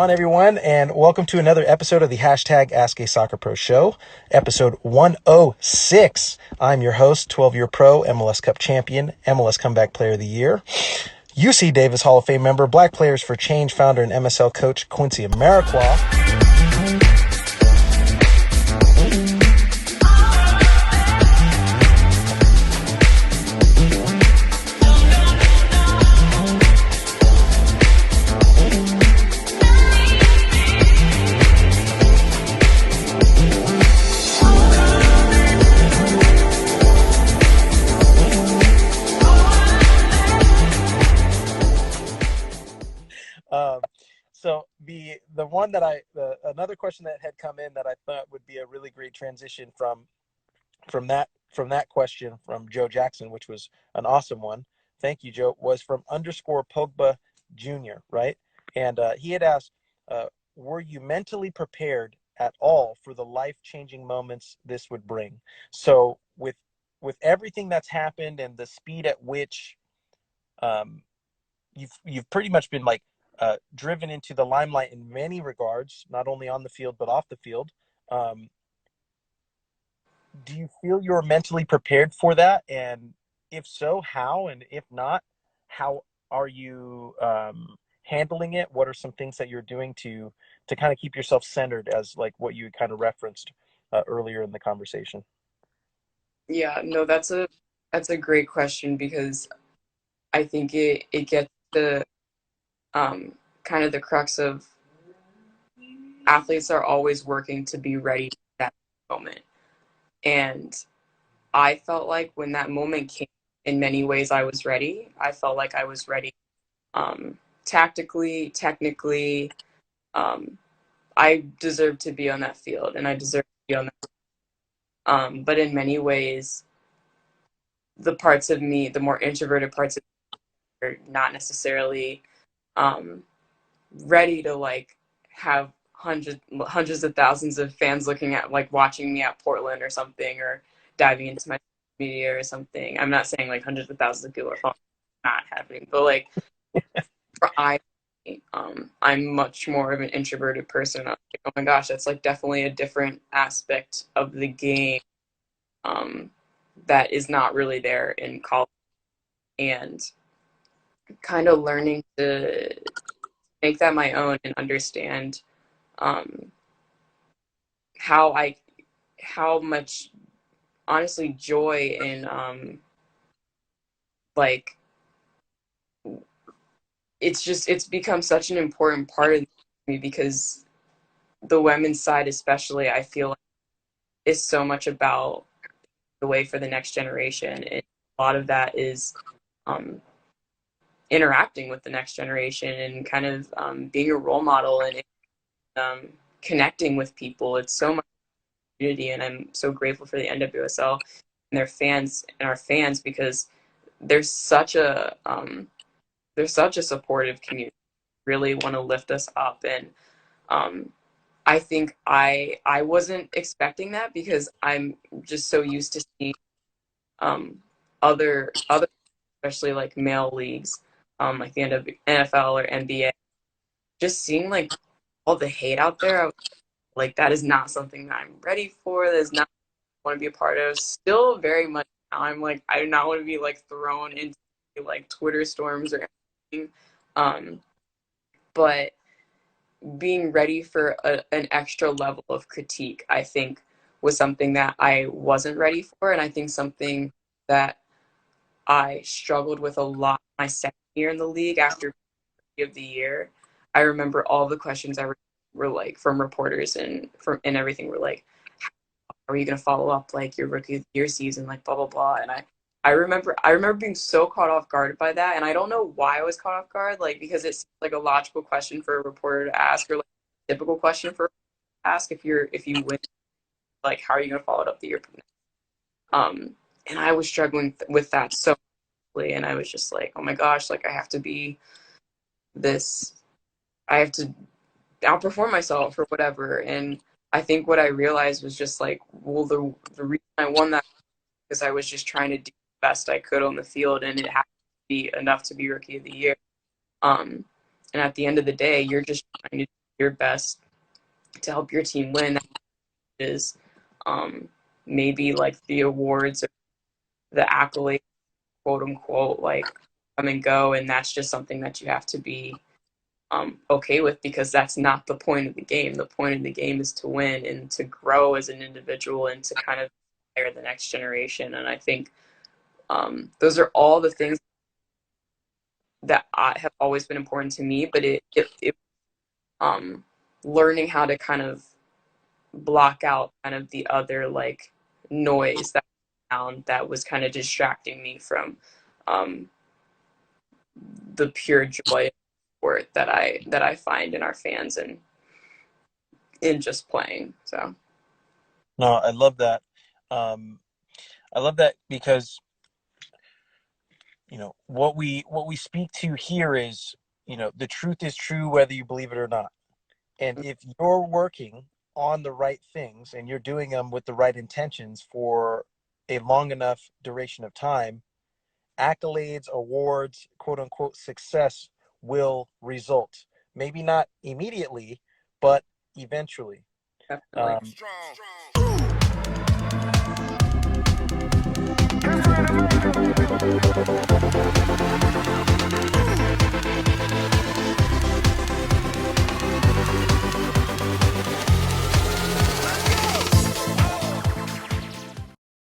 on, everyone, and welcome to another episode of the hashtag Ask a Soccer Pro Show, episode 106. I'm your host, 12-year pro, MLS Cup champion, MLS Comeback Player of the Year, UC Davis Hall of Fame member, Black Players for Change founder, and MSL coach Quincy Amarikwa. So the one that another question that had come in that I thought would be a really great transition from that question from Joe Jackson, which was an awesome one. Thank you, Joe. Was from _Pogba Jr. Right, and he had asked, were you mentally prepared at all for the life-changing moments this would bring? So with everything that's happened and the speed at which you've pretty much been driven into the limelight in many regards, not only on the field but off the field. Do you feel you're mentally prepared for that? And if so, how? And if not, how are you handling it? What are some things that you're doing to kind of keep yourself centered, as like what you kind of referenced earlier in the conversation? Yeah, no, that's a great question, because I think it gets the kind of the crux of athletes are always working to be ready for that moment. And I felt like when that moment came, in many ways I was ready. I felt like I was ready tactically, technically. I deserved to be on that field, and I deserved to be on that. But in many ways, the parts of me, the more introverted parts of me, are not necessarily ready to have hundreds of thousands of fans looking at, watching me at Portland or something, or diving into my media or something. I'm not saying hundreds of thousands of people are following, not happening, but I'm much more of an introverted person. I'm like, oh my gosh, that's definitely a different aspect of the game that is not really there in college, and kind of learning to make that my own and understand how much, honestly, joy and it's become such an important part of me, because the women's side especially, I feel like, is so much about the way for the next generation, and a lot of that is interacting with the next generation and kind of being a role model and connecting with people. It's so much community, and I'm so grateful for the NWSL and their fans and our fans, because they're such a supportive community, really want to lift us up. And I think I wasn't expecting that, because I'm just so used to seeing other especially male leagues, like the NFL or NBA, just seeing all the hate out there. I was that is not something that I'm ready for. That is not what I want to be a part of. Still very much now, I do not want to be thrown into Twitter storms or anything. But being ready for an extra level of critique, I think, was something that I wasn't ready for, and I think something that I struggled with a lot my second year in the league after Rookie of the Year. I remember all the questions I were from reporters and everything were how are you going to follow up your Rookie of the Year season, blah blah blah. And I remember being so caught off guard by that, and I don't know why I was caught off guard, because it seems a logical question for a reporter to ask, or a typical question for to ask if you win, how are you going to follow it up the year from now? And I was struggling with that so much, and I was just oh my gosh, I have to be this, I have to outperform myself or whatever. And I think what I realized was just well, the reason I won that because I was just trying to do the best I could on the field, and it had to be enough to be Rookie of the Year. And at the end of the day, you're just trying to do your best to help your team win. That is maybe like the awards or the accolades, quote unquote, like come and go, and that's just something that you have to be okay with, because that's not the point of the game. The point of the game is to win and to grow as an individual and to kind of inspire the next generation. And I think those are all the things that have always been important to me, but it learning how to kind of block out kind of the other like noise that was kind of distracting me from the pure joy of sport that I find in our fans and in just playing. So No, I love that. I love that because what we speak to here is, the truth is true whether you believe it or not. And if you're working on the right things and you're doing them with the right intentions for a long enough duration of time, accolades, awards, quote unquote success will result. Maybe not immediately, but eventually. definitely.